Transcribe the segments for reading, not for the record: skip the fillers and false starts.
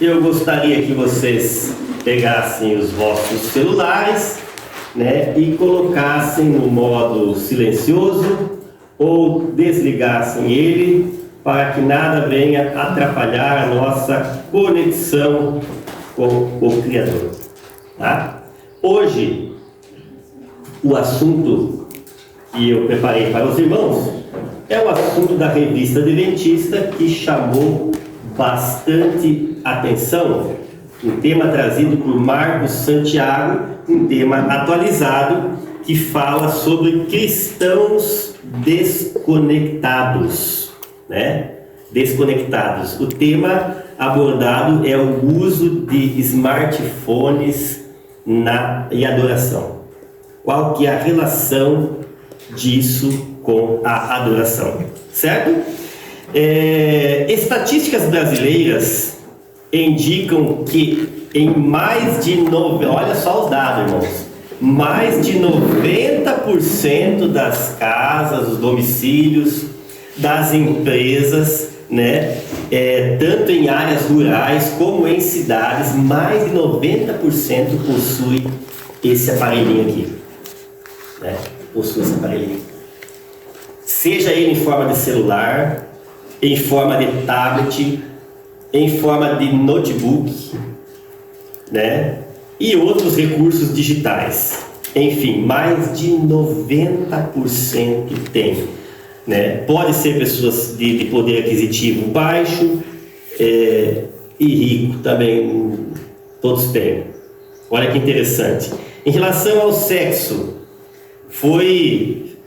Eu gostaria que vocês pegassem os vossos celulares, né, e colocassem no modo silencioso ou desligassem ele para que nada venha atrapalhar a nossa conexão com o Criador. Tá? Hoje, o assunto que eu preparei para os irmãos é o assunto da revista Adventista que chamou bastante atenção, um tema trazido por Marcos Santiago, um tema atualizado que fala sobre cristãos desconectados, né? Desconectados. O tema abordado é o uso de smartphones e adoração. Qual que é a relação disso com a adoração, certo? Estatísticas brasileiras indicam que em mais de olha só os dados, irmãos, mais de 90% das casas, os domicílios, das empresas, né, tanto em áreas rurais como em cidades, mais de 90% possui esse aparelhinho aqui, né? Possui esse aparelhinho, seja ele em forma de celular, em forma de tablet, em forma de notebook, né, e outros recursos digitais. Enfim, mais de 90% tem, né? Pode ser pessoas de poder aquisitivo baixo e rico também, todos têm. Olha que interessante. Em relação ao sexo,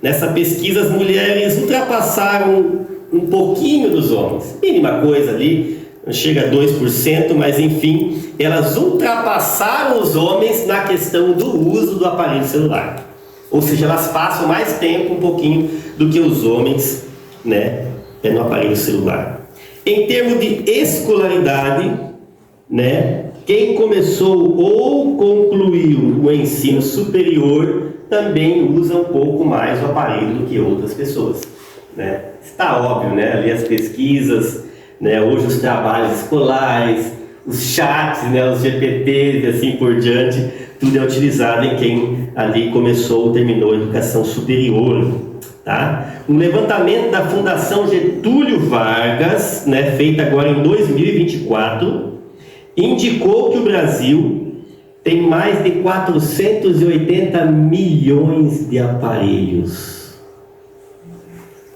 nessa pesquisa as mulheres ultrapassaram um pouquinho dos homens, mínima coisa ali, chega a 2%, mas enfim, elas ultrapassaram os homens na questão do uso do aparelho celular. Ou seja, elas passam mais tempo um pouquinho do que os homens, né, no aparelho celular. Em termos de escolaridade, né, quem começou ou concluiu o ensino superior também usa um pouco mais o aparelho do que outras pessoas, né? Está óbvio, né? Ali as pesquisas, né? Hoje os trabalhos escolares, os chats, né? Os GPTs e assim por diante, tudo é utilizado em quem ali começou ou terminou a educação superior, tá? Um levantamento da Fundação Getúlio Vargas, né? Feito agora em 2024, indicou que o Brasil tem mais de 480 milhões de aparelhos.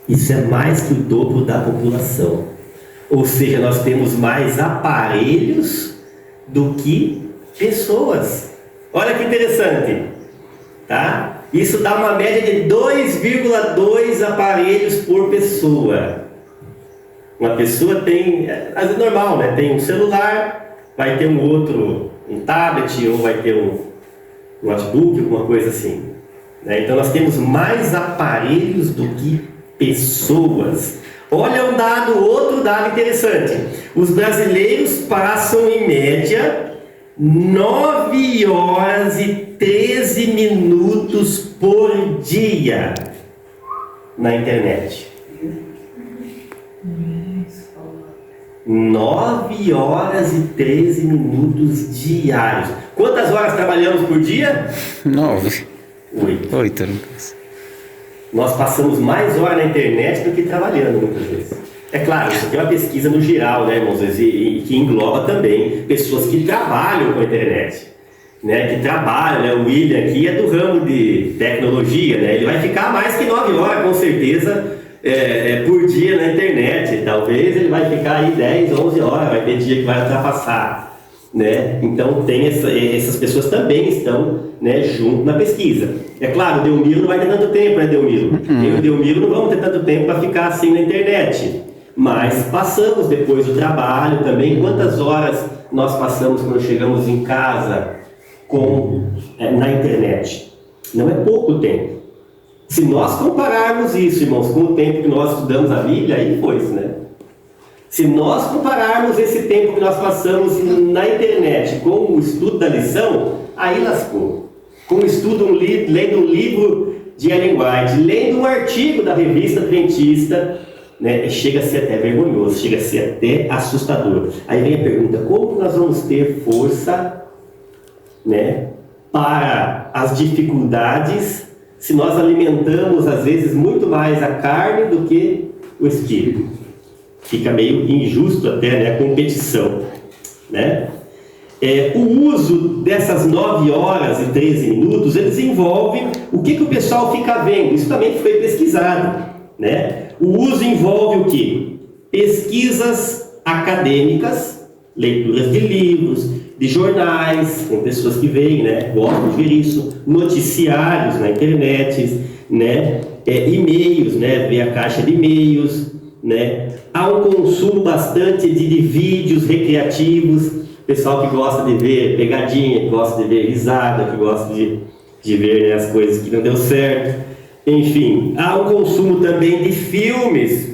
Isso é mais que o dobro da população. Ou seja, nós temos mais aparelhos do que pessoas. Olha que interessante, tá? Isso dá uma média de 2,2 aparelhos por pessoa. Uma pessoa tem, é normal, né? Tem um celular, vai ter um outro, um tablet, ou vai ter um notebook, alguma coisa assim, né? Então nós temos mais aparelhos do que pessoas. Olha outro dado interessante. Os brasileiros passam em média 9 horas e 13 minutos por dia na internet. 9 horas e 13 minutos diários. Quantas horas trabalhamos por dia? 9. 8. Nós passamos mais horas na internet do que trabalhando muitas vezes. É claro, isso aqui é uma pesquisa no geral, né, irmãos? E que engloba também pessoas que trabalham com a internet, né? Que trabalham, né? O William aqui é do ramo de tecnologia, né? Ele vai ficar mais que 9 horas, com certeza, por dia na internet. Talvez ele vai ficar aí 10, 11 horas, vai ter dia que vai ultrapassar, né? Então tem essas pessoas também estão, né, junto na pesquisa. É claro, o Delmiro não vai ter tanto tempo, né, Delmiro? Eu e o Delmiro não vamos ter tanto tempo para ficar assim na internet, mas passamos depois do trabalho também. Quantas horas nós passamos quando chegamos em casa na internet? Não é pouco tempo. Se nós compararmos isso, irmãos, com o tempo que nós estudamos a Bíblia, aí foi-se, né? Se nós compararmos esse tempo que nós passamos na internet com o estudo da lição, aí lascou. Com o estudo, lendo um livro de Ellen White, lendo um artigo da revista Adventista, né, chega a ser até vergonhoso, chega a ser até assustador. Aí vem a pergunta: como nós vamos ter força, né, para as dificuldades se nós alimentamos às vezes muito mais a carne do que o espírito? Fica meio injusto até, né, a competição, né? O uso dessas 9 horas e 13 minutos, eles envolvem o que o pessoal fica vendo. Isso também foi pesquisado, né? O uso envolve o quê? Pesquisas acadêmicas, leituras de livros, de jornais, tem pessoas que veem, né, gostam de ver isso, noticiários na internet, né, e-mails, né, ver a caixa de e-mails, né. Há um consumo bastante de vídeos recreativos, pessoal que gosta de ver pegadinha, que gosta de ver risada, que gosta de ver, né, as coisas que não deu certo. Enfim, há um consumo também de filmes,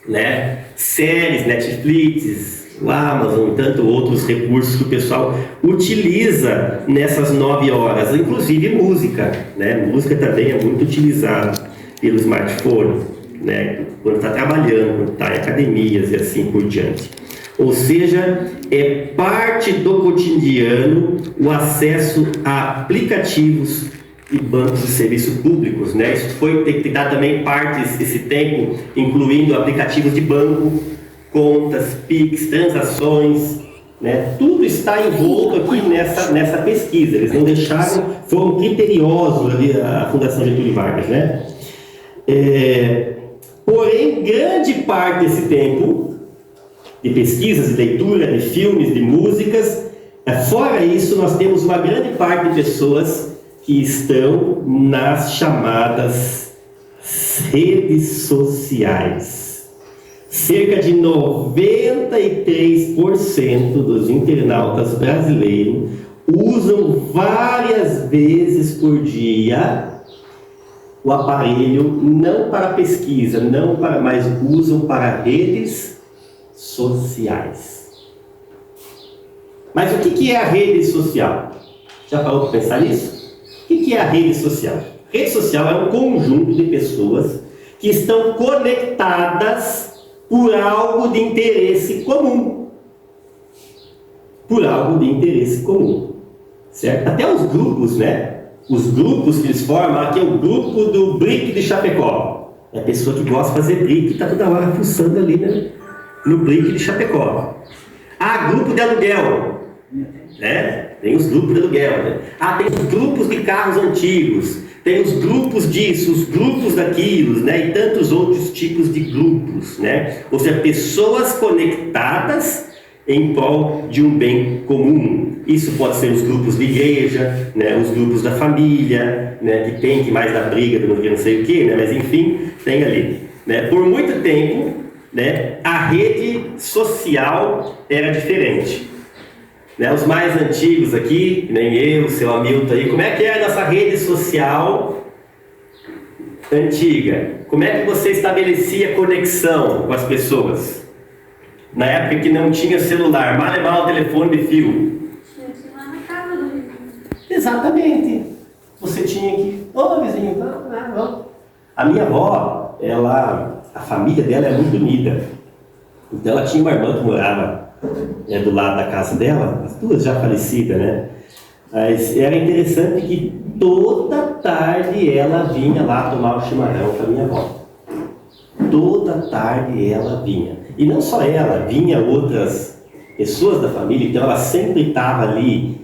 né, séries, Netflix, o Amazon e tantos outros recursos que o pessoal utiliza nessas 9 horas, inclusive música, né? Música também é muito utilizada pelo smartphone, né? Quando está trabalhando, quando está em academias e assim por diante. Ou seja, é parte do cotidiano o acesso a aplicativos e bancos de serviços públicos, né? Isso foi ter que dar também parte esse tempo, incluindo aplicativos de banco, contas, PIX, transações, né? Tudo está envolto aqui nessa pesquisa. Eles não deixaram, foram criteriosos ali, a Fundação Getúlio Vargas, né? Porém, grande parte desse tempo de pesquisas, de leitura, de filmes, de músicas, fora isso, nós temos uma grande parte de pessoas que estão nas chamadas redes sociais. Cerca de 93% dos internautas brasileiros usam várias vezes por dia o aparelho, não para pesquisa, mas usam para redes sociais. Mas o que é a rede social? Já parou para pensar nisso? O que é a rede social? Rede social é um conjunto de pessoas que estão conectadas por algo de interesse comum. Por algo de interesse comum. Certo? Até os grupos, né? Os grupos que eles formam, aqui é o grupo do BRIC de Chapecó. É a pessoa que gosta de fazer BRIC e está toda hora fuçando ali, né, no BRIC de Chapecó. Grupo de aluguel, né? Tem os grupos de aluguel, né? Tem os grupos de carros antigos, tem os grupos disso, os grupos daquilo, né? E tantos outros tipos de grupos, né? Ou seja, pessoas conectadas em prol de um bem comum. Isso pode ser os grupos de igreja, né? Os grupos da família, né? Que tem que mais da briga, do não sei o que, né? Mas enfim, tem ali, né? Por muito tempo, né, a rede social era diferente, né? Os mais antigos aqui, nem eu, seu Hamilton aí, como é que era a nossa rede social antiga? Como é que você estabelecia conexão com as pessoas? Na época que não tinha celular, mal o telefone de fio. Lá na casa do vizinho. Exatamente. Você tinha que... Ô, vizinho, vamos. A minha avó, a família dela é muito unida. Então ela tinha uma irmã que morava do lado da casa dela, as duas já falecidas, né? Mas era interessante que toda tarde ela vinha lá tomar o chimarrão com a minha avó. Toda tarde ela vinha. E não só ela, vinha outras pessoas da família, então ela sempre estava ali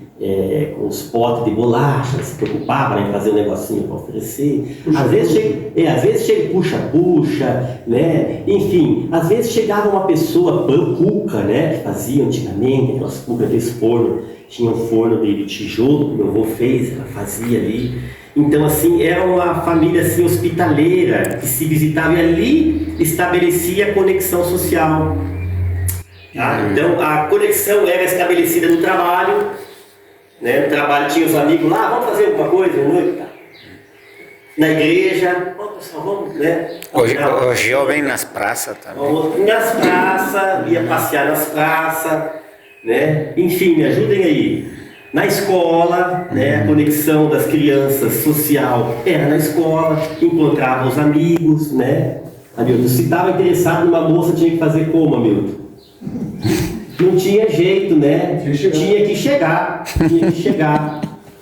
com os potes de bolacha, se preocupava em fazer um negocinho para oferecer. Às vezes chega puxa-puxa, né? Enfim, às vezes chegava uma pessoa, cuca, né? Que fazia antigamente, aquelas cucas desse forno, tinha um forno de tijolo que meu avô fez, ela fazia ali. Então, assim, era uma família assim, hospitaleira, que se visitava e ali estabelecia a conexão social. Tá? Então, a conexão era estabelecida no trabalho, né? No trabalho tinha os amigos lá, vamos fazer alguma coisa à noite? Tá? Na igreja, pessoal, vamos, né? Os jovens nas praças também. Nas praças, ia passear nas praças, né? Enfim, me ajudem aí. Na escola, né, a conexão das crianças social era na escola, encontrava os amigos, né? Hamilton, se estava interessado numa moça, tinha que fazer como, Hamilton? Não tinha jeito, né? Tinha que chegar,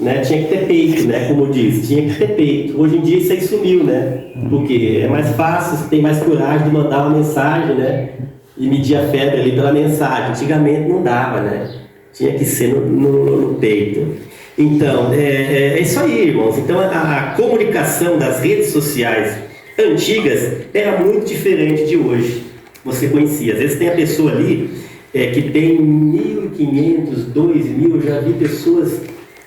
né? Tinha que ter peito, né? Como diz, tinha que ter peito. Hoje em dia isso aí sumiu, né? Porque é mais fácil, você tem mais coragem de mandar uma mensagem, né? E medir a febre ali pela mensagem. Antigamente não dava, né? Tinha que ser no peito. Então, é isso aí, irmãos. Então, a comunicação das redes sociais antigas era muito diferente de hoje. Você conhecia. Às vezes tem a pessoa ali que tem 1.500, 2.000. Eu já vi pessoas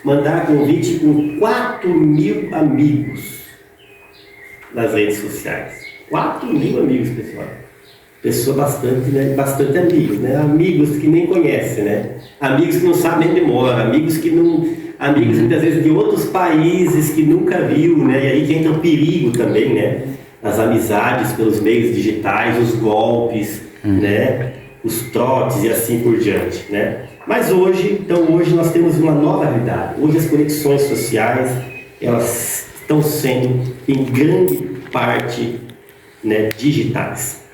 mandar convite com 4.000 amigos nas redes sociais. 4.000 amigos, pessoal. Pessoa bastante, né? Bastante amigos, né? Amigos que nem conhecem, né? Amigos que não sabem onde mora, amigos que não... Amigos muitas vezes de outros países que nunca viu, né? E aí que entra o perigo também, né? As amizades pelos meios digitais, os golpes, né? Os trotes e assim por diante, né? Mas hoje nós temos uma nova realidade. Hoje as conexões sociais, elas estão sendo em grande parte, né, digitais.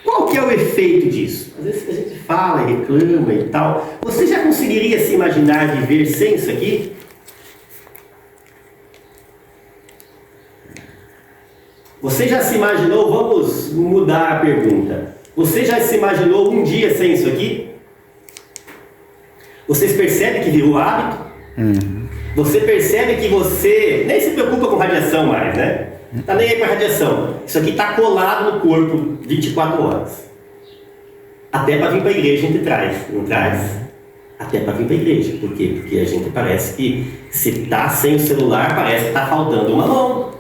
Qual que é o efeito disso? Às vezes a gente fala e reclama e tal. Você já conseguiria se imaginar viver sem isso aqui? Você já se imaginou, vamos mudar a pergunta. Você já se imaginou um dia sem isso aqui? Vocês percebem que virou hábito? Você percebe que você nem se preocupa com radiação mais, né? Tá nem aí com a radiação. Isso aqui está colado no corpo 24 horas. Até para vir para a igreja a gente traz, não traz? Até para vir para a igreja. Por quê? Porque a gente parece que se está sem o celular, parece que está faltando uma mão.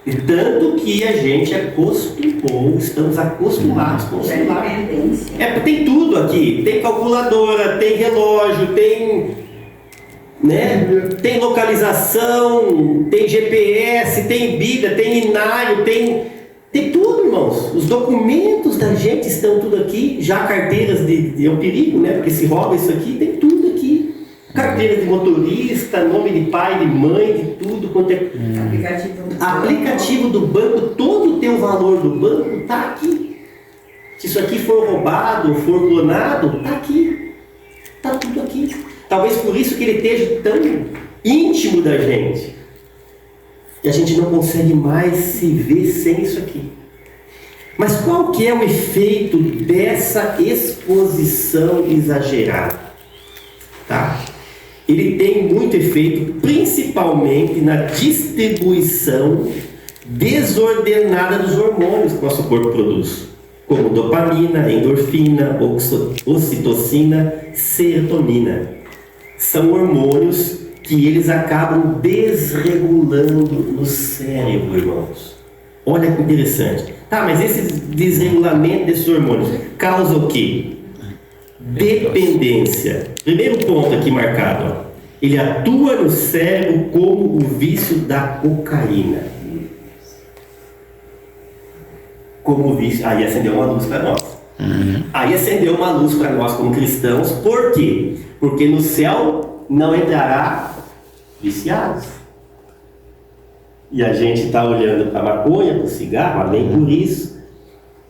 E tanto que a gente acostumou, estamos acostumados com o celular. Tem tudo aqui. Tem calculadora, tem relógio, tem... né? Tem localização, tem GPS, tem Bíblia, tem inário, tem tudo, irmãos. Os documentos da gente estão tudo aqui. Já carteiras é um perigo, né? Porque se rouba isso aqui, tem tudo aqui. Carteira de motorista, nome de pai, de mãe, de tudo quanto é. Aplicativo do banco, todo o teu valor do banco está aqui. Se isso aqui for roubado, for clonado, está aqui. Está tudo aqui. Talvez por isso que ele esteja tão íntimo da gente. E a gente não consegue mais se ver sem isso aqui. Mas qual que é o efeito dessa exposição exagerada? Tá? Ele tem muito efeito, principalmente na distribuição desordenada dos hormônios que o nosso corpo produz, como dopamina, endorfina, ocitocina, serotonina. São hormônios que eles acabam desregulando no cérebro, irmãos. Olha que interessante. Tá, mas esse desregulamento desses hormônios causa o quê? Dependência. Primeiro ponto aqui marcado, ó. Ele atua no cérebro como o vício da cocaína. Como o vício. Aí acendeu uma luz para nós. Aí acendeu uma luz para nós como cristãos. Por quê? Porque no céu não entrará viciados. E a gente está olhando para a maconha, para o cigarro, além por isso,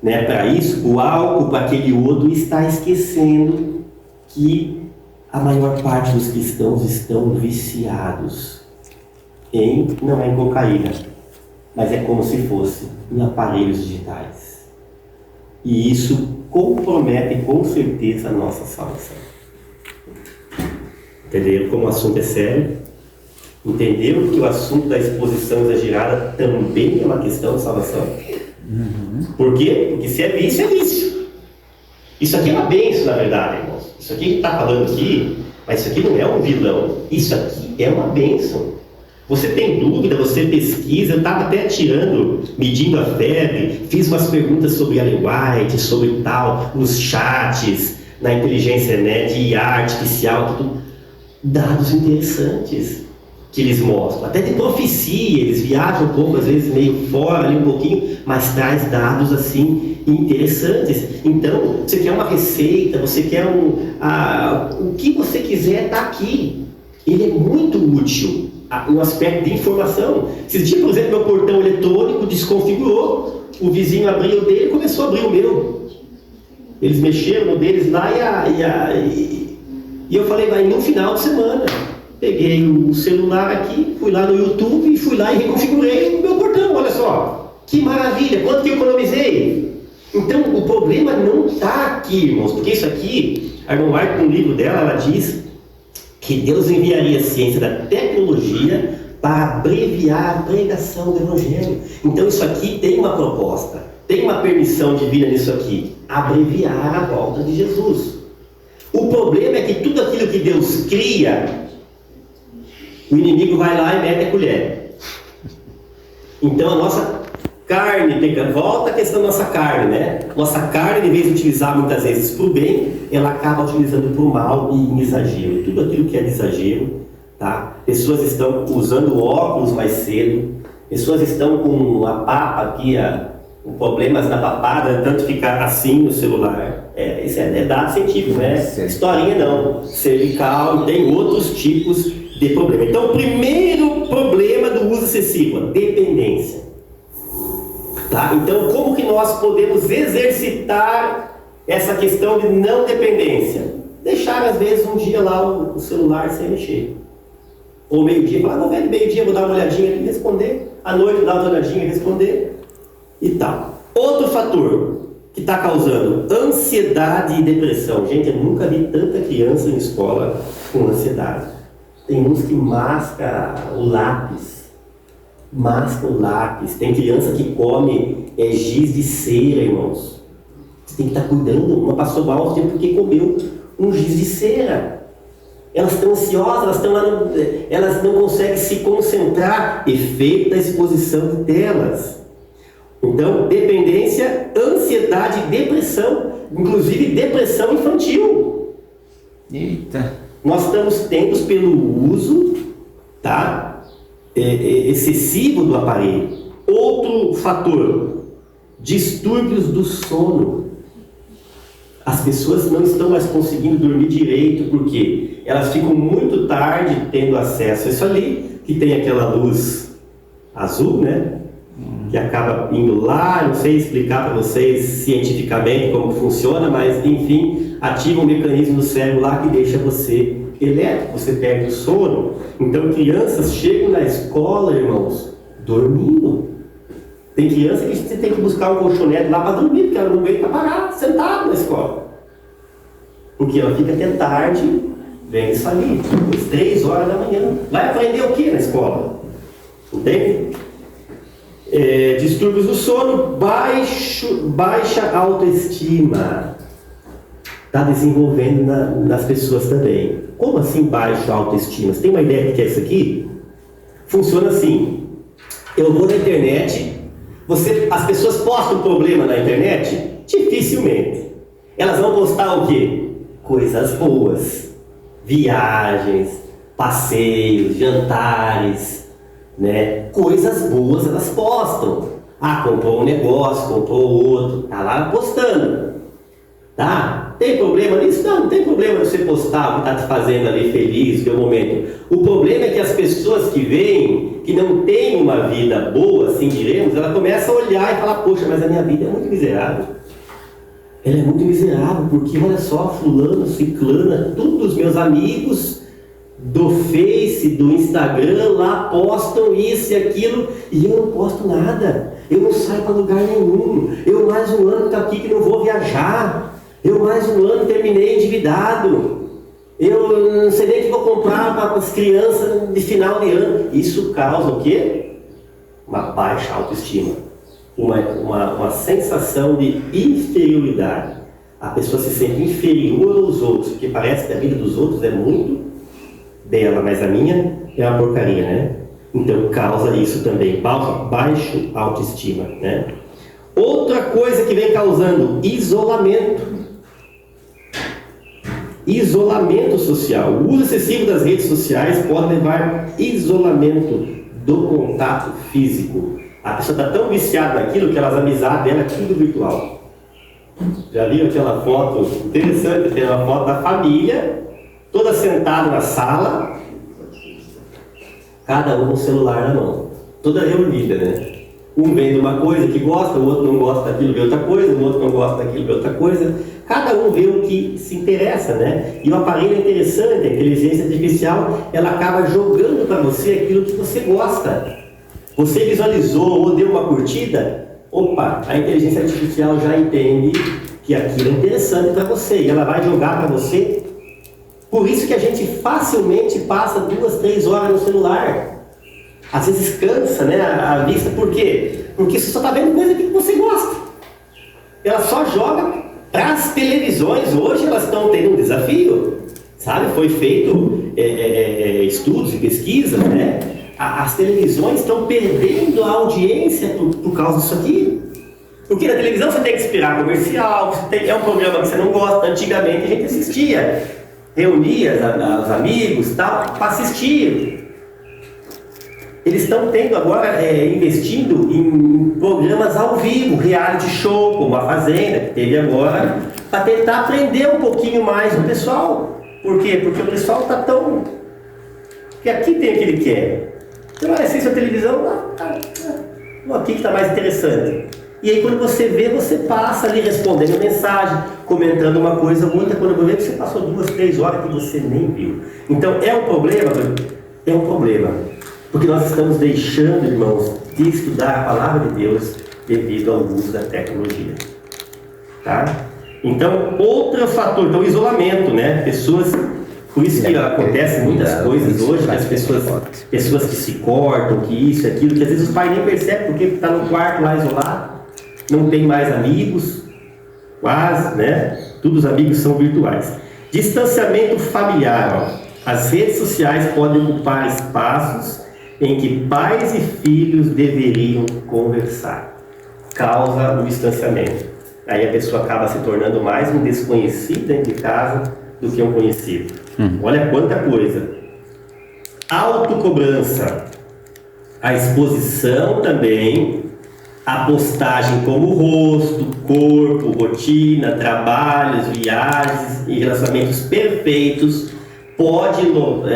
né, para isso, o álcool, para aquele outro, está esquecendo que a maior parte dos cristãos estão viciados não é em cocaína, mas é como se fosse em aparelhos digitais. E isso compromete com certeza a nossa salvação. Entenderam como o assunto é sério? Entenderam que o assunto da exposição exagerada também é uma questão de salvação? Por quê? Porque se é vício, é vício. Isso aqui é uma bênção, na verdade, irmãos. Isso aqui que está falando aqui, mas isso aqui não é um vilão. Isso aqui é uma bênção. Você tem dúvida, você pesquisa. Eu estava até medindo a febre, fiz umas perguntas sobre Ellen White, sobre tal, nos chats, na inteligência, né, de IA artificial, tudo. Dados interessantes que eles mostram, até de profecia. Eles viajam um pouco, às vezes meio fora ali um pouquinho, mas traz dados assim interessantes. Então, você quer uma receita, você quer o que você quiser, está aqui. Ele é muito útil. no aspecto de informação. Esses dias, por exemplo, meu portão eletrônico desconfigurou, o vizinho abriu o dele e começou a abrir o meu. Eles mexeram no deles lá e eu falei, vai no final de semana. Peguei o celular aqui, fui lá no YouTube e fui lá e reconfigurei o meu portão, olha só. Que maravilha, quanto que eu economizei? Então, o problema não está aqui, irmãos, porque isso aqui, a irmã White, no livro dela, ela diz que Deus enviaria a ciência da tecnologia para abreviar a pregação do Evangelho. Então, isso aqui tem uma proposta, tem uma permissão divina nisso aqui, abreviar a volta de Jesus. O problema é que tudo aquilo que Deus cria, o inimigo vai lá e mete a colher. Então a nossa carne, volta a questão da nossa carne, né? Nossa carne, em vez de utilizar muitas vezes para o bem, ela acaba utilizando para o mal e em exagero. Tudo aquilo que é de exagero, tá? Pessoas estão usando óculos mais cedo, pessoas estão com a papa aqui, com problemas na papada, tanto ficar assim no celular. Isso é dado científico, né? Historinha não. Cervical, tem outros tipos de problema. Então, o primeiro problema do uso excessivo, a dependência. Tá? Então, como que nós podemos exercitar essa questão de não dependência? Deixar, às vezes, um dia lá o celular sem mexer. Ou meio-dia, falar, não, velho, meio-dia vou dar uma olhadinha e responder. À noite, dar uma olhadinha e responder. E tal. Outro fator que está causando ansiedade e depressão. Gente, eu nunca vi tanta criança em escola com ansiedade. Tem uns que masca o lápis. Tem criança que come giz de cera, irmãos. Você tem que estar cuidando. Uma passou mal porque comeu um giz de cera. Elas estão ansiosas, elas não conseguem se concentrar. Efeito da exposição de telas. Então, dependência, ansiedade e depressão. Inclusive depressão infantil. Eita! Nós estamos tentos pelo uso, tá, excessivo do aparelho. Outro fator, distúrbios do sono. As pessoas não estão mais conseguindo dormir direito, porque elas ficam muito tarde tendo acesso a isso ali, que tem aquela luz azul, né? Que acaba indo lá, não sei explicar para vocês cientificamente como funciona, mas enfim, ativa um mecanismo no cérebro lá que deixa você elétrico, você perde o sono. Então crianças chegam na escola, irmãos, dormindo. Tem criança que você tem que buscar um colchonete lá para dormir, porque ela não aguenta parar, sentado na escola. Porque ela fica até tarde, vem isso ali, às 3 horas da manhã. Vai aprender o que na escola? Entende? Distúrbios do sono, baixa autoestima. Está desenvolvendo nas pessoas também. Como assim baixa autoestima? Você tem uma ideia do que é isso aqui? Funciona assim. Eu vou na internet, as pessoas postam problema na internet? Dificilmente. Elas vão postar o quê? Coisas boas. Viagens, passeios, jantares, né? Coisas boas elas postam. Comprou um negócio, comprou outro, tá lá postando. Tá? Tem problema nisso? Não tem problema você postar o que está te fazendo ali feliz, no momento. O problema é que as pessoas que veem, que não têm uma vida boa, assim diremos, ela começa a olhar e falar, poxa, mas a minha vida é muito miserável. Ela é muito miserável, porque olha só, fulano, ciclana, todos os meus amigos do Face, do Instagram, lá postam isso e aquilo, e eu não posto nada. Eu não saio para lugar nenhum. Eu mais um ano estou aqui que não vou viajar. Eu mais um ano terminei endividado. Eu não sei nem o que vou comprar para as crianças de final de ano. Isso causa o quê? Uma baixa autoestima. Uma sensação de inferioridade. A pessoa se sente inferior aos outros, porque parece que a vida dos outros é muito dela, mas a minha é uma porcaria, né? Então causa isso também, baixa autoestima, né? Outra coisa que vem causando isolamento. Isolamento social. O uso excessivo das redes sociais pode levar a isolamento do contato físico. A pessoa está tão viciada naquilo que as amizades dela é tudo virtual. Já viram aquela foto interessante? Tem uma foto da família, toda sentada na sala, cada um com o celular na mão, toda reunida, né? Um vê de uma coisa que gosta, o outro não gosta daquilo, vê outra coisa, o outro não gosta daquilo, vê outra coisa. Cada um vê o que se interessa, né? E o aparelho é interessante, a inteligência artificial, ela acaba jogando para você aquilo que você gosta. Você visualizou ou deu uma curtida, opa, a inteligência artificial já entende que aquilo é interessante para você e ela vai jogar para você. Por isso que a gente facilmente passa 2, 3 horas no celular. Às vezes cansa, né, a vista. Por quê? Porque você só está vendo coisa que você gosta. Ela só joga para as televisões. Hoje elas estão tendo um desafio, sabe? Foi feito estudos e pesquisas, né? As televisões estão perdendo a audiência por causa disso aqui. Porque na televisão você tem que esperar comercial, é um programa que você não gosta. Antigamente a gente assistia, reunia os amigos, tal, para assistir. Eles estão tendo agora, investindo em programas ao vivo, reality show, como a Fazenda, que teve agora, para tentar aprender um pouquinho mais o pessoal. Por quê? Porque o pessoal está tão... Porque aqui tem o que ele quer. Você vai assistir a televisão, aqui que está mais interessante. E aí quando você vê, você passa ali respondendo mensagem, comentando uma coisa ou outra, quando você vê que você passou 2, 3 horas que você nem viu. Então é um problema? É um problema. Porque nós estamos deixando, irmãos, de estudar a palavra de Deus devido ao uso da tecnologia. Tá? Então, outro fator, então o isolamento, né? Pessoas, por isso que acontecem muitas coisas hoje, que as pessoas que se cortam, que isso, aquilo, que às vezes os pais nem percebem porque está no quarto lá isolado, não tem mais amigos, quase, né? Todos os amigos são virtuais. Distanciamento familiar, ó. As redes sociais podem ocupar espaços em que pais e filhos deveriam conversar. Causa o distanciamento. Aí a pessoa acaba se tornando mais um desconhecido dentro de casa do que um conhecido. Olha quanta coisa. Autocobrança. A exposição também, a postagem como rosto, corpo, rotina, trabalhos, viagens e relacionamentos perfeitos pode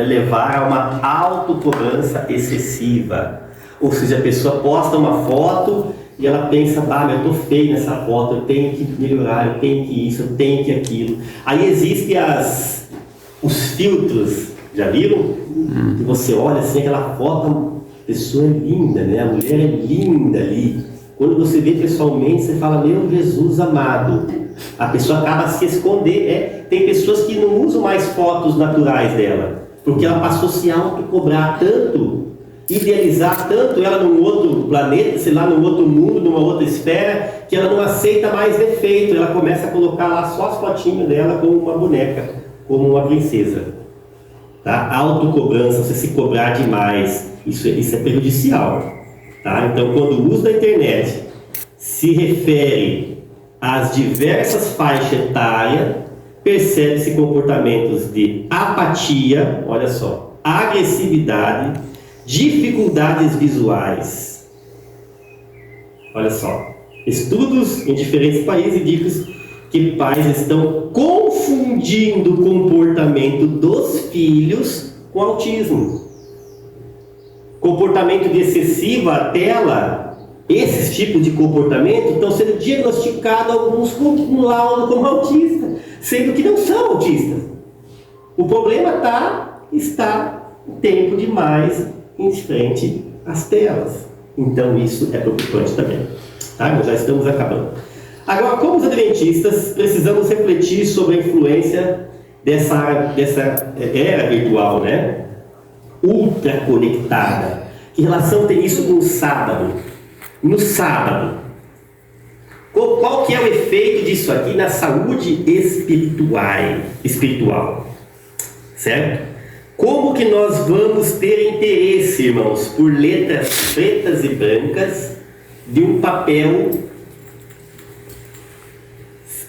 levar a uma autocobrança excessiva. Ou seja, a pessoa posta uma foto e ela pensa, eu estou feio nessa foto, eu tenho que melhorar, eu tenho que isso, eu tenho que aquilo. Aí existem os filtros, já viram? Que você olha assim, aquela foto, a pessoa é linda, né? A mulher é linda ali. Quando você vê pessoalmente, você fala, meu Jesus amado. A pessoa acaba se esconder. Tem pessoas que não usam mais fotos naturais dela, porque ela passou a se autocobrar tanto, idealizar tanto ela num outro planeta, sei lá, num outro mundo, numa outra esfera, que ela não aceita mais defeito. Ela começa a colocar lá só as fotinhas dela como uma boneca, como uma princesa. Tá? Autocobrança, você se cobrar demais, isso é prejudicial. Tá? Então, quando o uso da internet se refere às diversas faixas etárias, percebe-se comportamentos de apatia, olha só, agressividade, dificuldades visuais. Olha só, estudos em diferentes países indicam que pais estão confundindo o comportamento dos filhos com autismo. Comportamento de excessiva tela, esses tipos de comportamento estão sendo diagnosticados alguns com laudo como autista, sendo que não são autistas. O problema está o tempo demais em frente às telas. Então isso é preocupante também. Tá? Nós já estamos acabando. Agora, como os adventistas, precisamos refletir sobre a influência dessa era virtual, né? Ultra conectada. Que relação tem isso com o sábado? No sábado, qual que é o efeito disso aqui na saúde espiritual? Certo? Como que nós vamos ter interesse, irmãos, por letras pretas e brancas de um papel?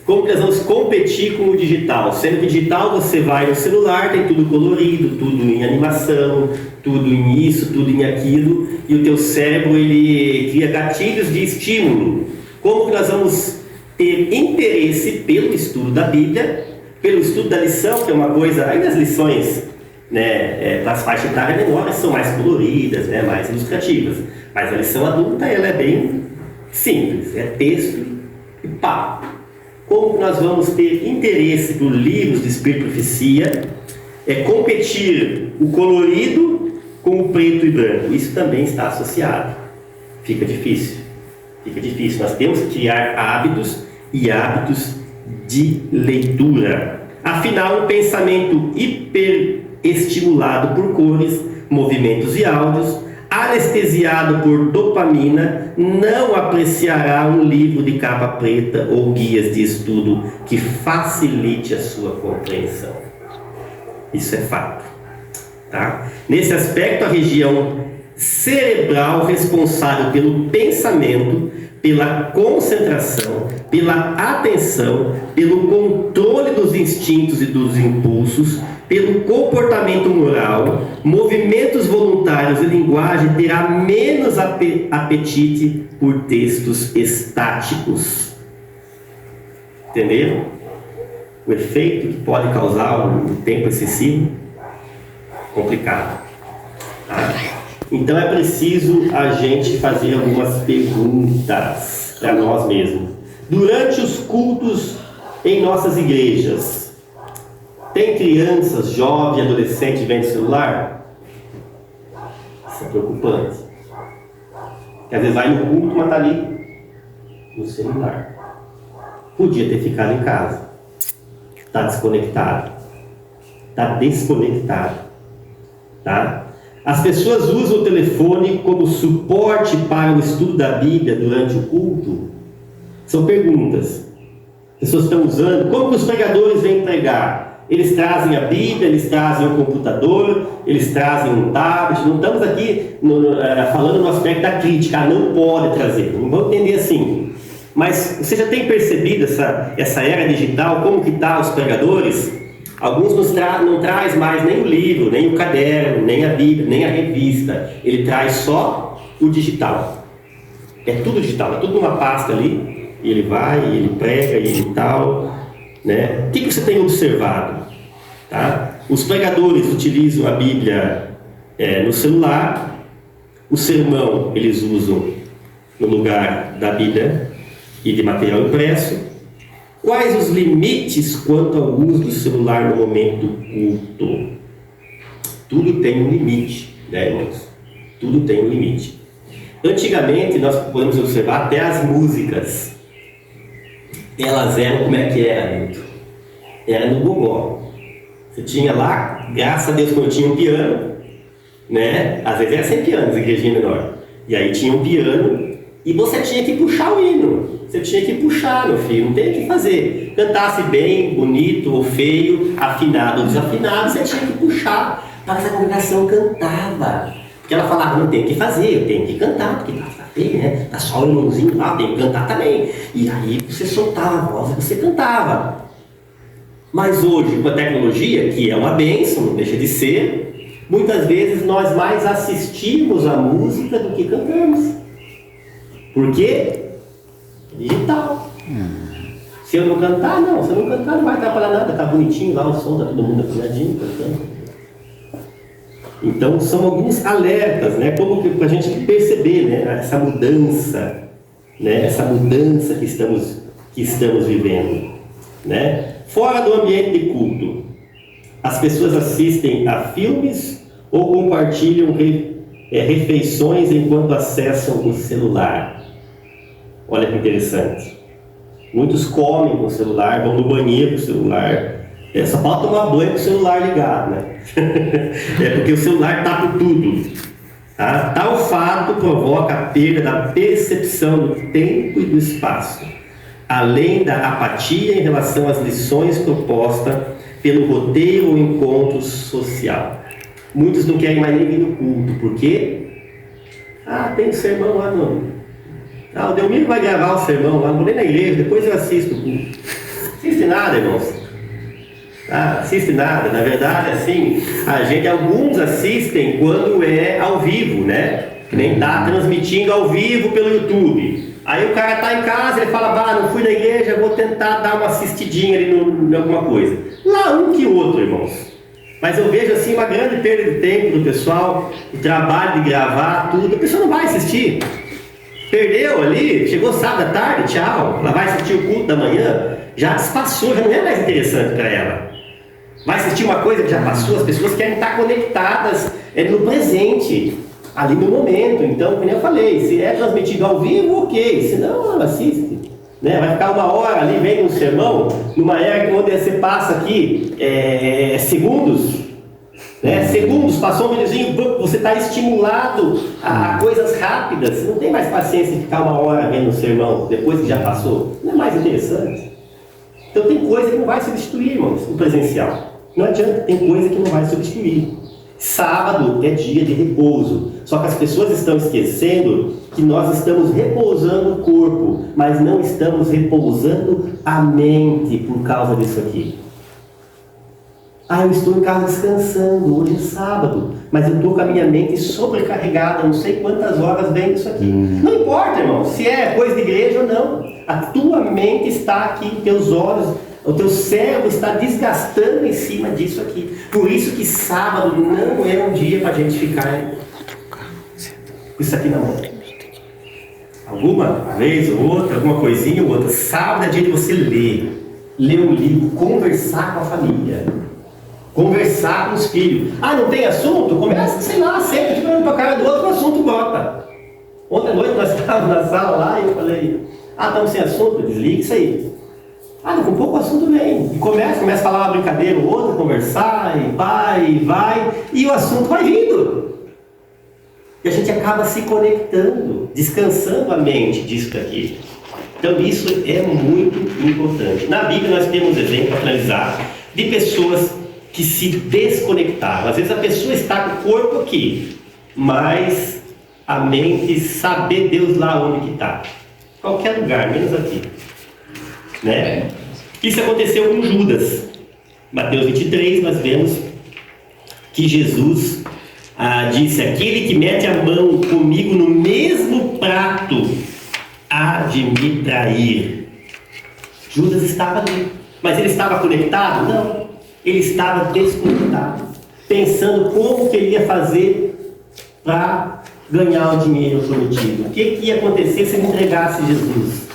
Como que nós vamos competir com o digital? Sendo que digital você vai no celular, tem tudo colorido, tudo em animação, tudo em isso, tudo em aquilo, e o teu cérebro ele cria gatilhos de estímulo. Como que nós vamos ter interesse pelo estudo da Bíblia, pelo estudo da lição, que é uma coisa, aí nas lições né, para as faixas etárias menores são mais coloridas, né, mais ilustrativas. Mas a lição adulta ela é bem simples, é texto e pá. Como nós vamos ter interesse por livros de Espírito e Profecia? É competir o colorido com o preto e branco. Isso também está associado. Fica difícil. Nós temos que criar hábitos e hábitos de leitura. Afinal, um pensamento hiperestimulado por cores, movimentos e áudios, anestesiado por dopamina, não apreciará um livro de capa preta ou guias de estudo que facilite a sua compreensão. Isso é fato. Tá? Nesse aspecto, a região cerebral responsável pelo pensamento, pela concentração, pela atenção, pelo controle dos instintos e dos impulsos, pelo comportamento moral, movimentos voluntários e linguagem, terá menos apetite por textos estáticos. Entenderam? O efeito que pode causar um tempo excessivo? Complicado. Tá? Então é preciso a gente fazer algumas perguntas para nós mesmos. Durante os cultos em nossas igrejas, tem crianças, jovens, adolescentes vendo celular? Isso é preocupante. Porque às vezes vai no culto, mas está ali no celular. Podia ter ficado em casa. Está desconectado. Tá? As pessoas usam o telefone como suporte para o estudo da Bíblia durante o culto? São perguntas. As pessoas estão usando. Como que os pregadores vêm pregar? Eles trazem a Bíblia, eles trazem o computador, eles trazem um tablet. Não estamos aqui falando no aspecto da crítica. Não pode trazer. Não vamos entender assim. Mas você já tem percebido essa era digital? Como que está os pregadores? Alguns não traz mais nem o livro, nem o caderno, nem a Bíblia, nem a revista. Ele traz só o digital. É tudo digital, é tudo numa pasta ali. E ele vai, e ele prega, e tal. Né? O que você tem observado? Tá? Os pregadores utilizam a Bíblia no celular. O sermão eles usam no lugar da Bíblia e de material impresso. Quais os limites quanto ao uso do celular no momento do culto? Tudo tem um limite, né, irmãos? Tudo tem um limite. Antigamente, nós podemos observar até as músicas. Elas eram, como é que era, Milton? Era no gogó. Você tinha lá, graças a Deus, quando tinha um piano, né? Às vezes era sem piano, igrejinha menor. E aí tinha um piano e você tinha que puxar o hino. Você tinha que puxar, meu filho, não tem o que fazer. Cantasse bem, bonito ou feio, afinado ou desafinado, você tinha que puxar. Mas a congregação cantava. Porque ela falava, não tem o que fazer, eu tenho que cantar, porque tá feio, né? Tá só o irmãozinho lá, tem que cantar também. E aí você soltava a voz e você cantava. Mas hoje, com a tecnologia, que é uma bênção, não deixa de ser, muitas vezes nós mais assistimos a música do que cantamos. Por quê? Digital. Se eu não cantar, não. Se eu não cantar, não vai atrapalhar nada. Tá bonitinho lá o som, tá todo mundo afinadinho, cantando. Então, são alguns alertas, né? Como que pra gente perceber, né? Essa mudança, né? Essa mudança que estamos vivendo, né? Fora do ambiente de culto, as pessoas assistem a filmes ou compartilham refeições enquanto acessam o celular. Olha que interessante. Muitos comem com o celular, vão no banheiro com o celular. Só falta tomar banho com o celular ligado, né? É porque o celular está por tudo. Tá? Tal fato provoca a perda da percepção do tempo e do espaço, além da apatia em relação às lições propostas pelo roteiro ou encontro social. Muitos não querem mais nem vir no culto, por quê? Tem sermão lá não. O Delmiro vai gravar o sermão lá, não vou nem na igreja, depois eu assisto o culto. Não assiste nada, irmãos. Assiste nada, na verdade, assim, alguns assistem quando é ao vivo, né? Que nem tá transmitindo ao vivo pelo YouTube. Aí o cara tá em casa, ele fala, não fui na igreja, vou tentar dar uma assistidinha ali em alguma coisa. Lá um que outro, irmãos. Mas eu vejo assim uma grande perda de tempo do pessoal, o trabalho de gravar, tudo. A pessoa não vai assistir. Perdeu ali, chegou sábado à tarde, tchau. Ela vai assistir o culto da manhã, já despassou, já não é mais interessante para ela. Vai assistir uma coisa que já passou, as pessoas querem estar conectadas no presente, ali no momento. Então, como eu falei, se é transmitido ao vivo, ok. Se não, ela assiste. Né? Vai ficar uma hora ali vendo um sermão, numa era onde você passa aqui segundos. Né? Segundos, passou um videozinho, você está estimulado a coisas rápidas. Você não tem mais paciência de ficar uma hora vendo um sermão depois que já passou. Não é mais interessante. Então tem coisa que não vai substituir, irmãos, no presencial. Não adianta, tem coisa que não vai substituir. Sábado é dia de repouso. Só que as pessoas estão esquecendo que nós estamos repousando o corpo, mas não estamos repousando a mente por causa disso aqui. Eu estou em casa descansando, hoje é sábado, mas eu estou com a minha mente sobrecarregada, não sei quantas horas vem isso aqui. Não importa, irmão, se é coisa de igreja ou não. A tua mente está aqui, teus olhos, o teu cérebro está desgastando em cima disso aqui. Por isso que sábado não é um dia para a gente ficar com isso aqui na mão. Alguma vez ou outra, alguma coisinha ou outra. Sábado é dia de você ler um livro, conversar com a família, conversar com os filhos. Não tem assunto? Começa, sei lá, sempre olhando para a cara do outro, o assunto bota. Ontem à noite nós estávamos na sala lá e eu falei, estamos sem assunto, desliga isso aí. Com pouco assunto vem. E começa a falar uma brincadeira ou outra, conversar, e vai, e o assunto vai vindo. E a gente acaba se conectando, descansando a mente disso daqui. Então isso é muito importante. Na Bíblia nós temos exemplo para analisar de pessoas que se desconectaram. Às vezes a pessoa está com o corpo aqui, mas a mente saber Deus lá onde que está. Qualquer lugar, menos aqui. Né? Isso aconteceu com Judas. Mateus 23 nós vemos que Jesus disse: aquele que mete a mão comigo no mesmo prato há de me trair. Judas estava ali, mas ele estava conectado? Não, ele estava desconectado, pensando como que ele ia fazer para ganhar o dinheiro prometido. O que ia acontecer se ele entregasse Jesus?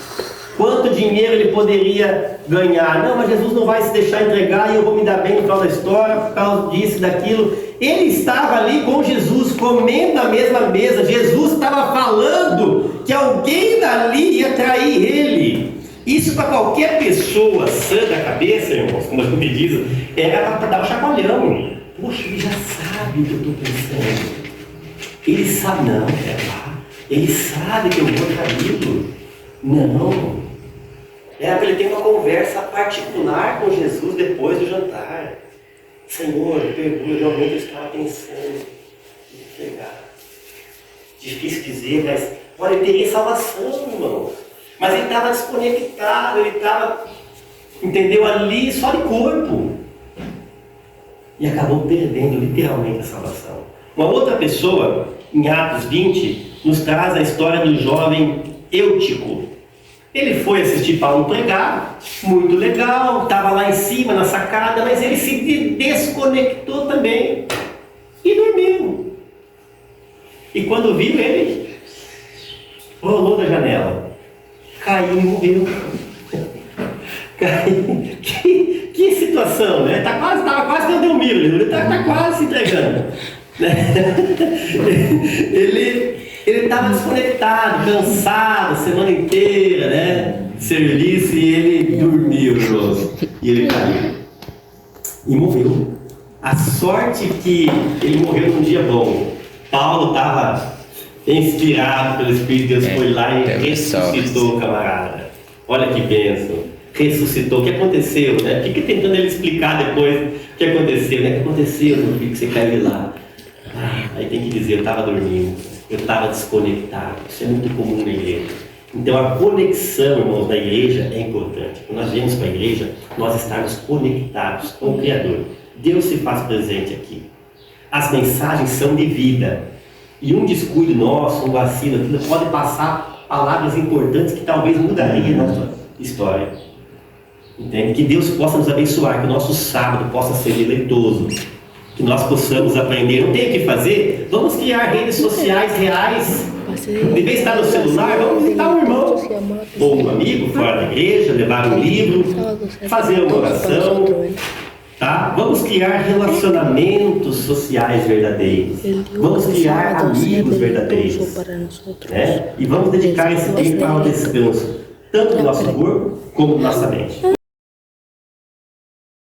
Quanto dinheiro ele poderia ganhar? Não, mas Jesus não vai se deixar entregar e eu vou me dar bem no final da história por causa disso e daquilo. Ele estava ali com Jesus, comendo na mesma mesa. Jesus estava falando que alguém dali ia trair ele. Isso para qualquer pessoa sã da cabeça, irmãos, como me diz, era para dar um chacoalhão. Poxa, ele já sabe o que eu estou pensando. Ele sabe, não, ele sabe que eu vou traí-lo. Não. Era para ele ter uma conversa particular com Jesus depois do jantar. Senhor, pergunta, realmente eu estava pensando em entregar. Difícil dizer, mas olha, ele teria salvação, irmão. Mas ele estava desconectado, ele estava, entendeu, ali só de corpo. E acabou perdendo literalmente a salvação. Uma outra pessoa, em Atos 20, nos traz a história do jovem Eutico. Ele foi assistir Paulo pregar, muito legal, estava lá em cima na sacada, mas ele se desconectou também e dormiu. E quando viu, ele rolou da janela, caiu e morreu. Que situação, né? Estava quase dando um milho, ele está quase se entregando. Ele estava desconectado, cansado, a semana inteira, né? De serviço, e ele dormiu, e ele caiu. E morreu. A sorte que ele morreu num dia bom. Paulo estava inspirado pelo Espírito de Deus, foi lá e ressuscitou o camarada. Olha que bênção. Ressuscitou. O que aconteceu, né? Fica tentando ele explicar depois o que aconteceu, né? O que aconteceu, meu filho, que você caiu lá? Aí tem que dizer, eu estava dormindo, eu estava desconectado. Isso é muito comum na igreja. Então a conexão, irmãos, da igreja é importante. Quando nós viemos para a igreja, nós estamos conectados com o Criador. Deus se faz presente aqui. As mensagens são de vida. E um descuido nosso, um vacilo, aquilo pode passar palavras importantes que talvez mudariam a nossa história. Entende? Que Deus possa nos abençoar, que o nosso sábado possa ser deleitoso. que nós possamos aprender. Não tem o que fazer? Vamos criar redes sociais reais. Em vez de estar no celular, vamos visitar um irmão ou um amigo fora da igreja, levar um livro, fazer uma oração, tá? Vamos criar relacionamentos sociais verdadeiros. Vamos criar amigos verdadeiros, né? E vamos dedicar esse tempo ao descanso, tanto do nosso corpo como da nossa mente.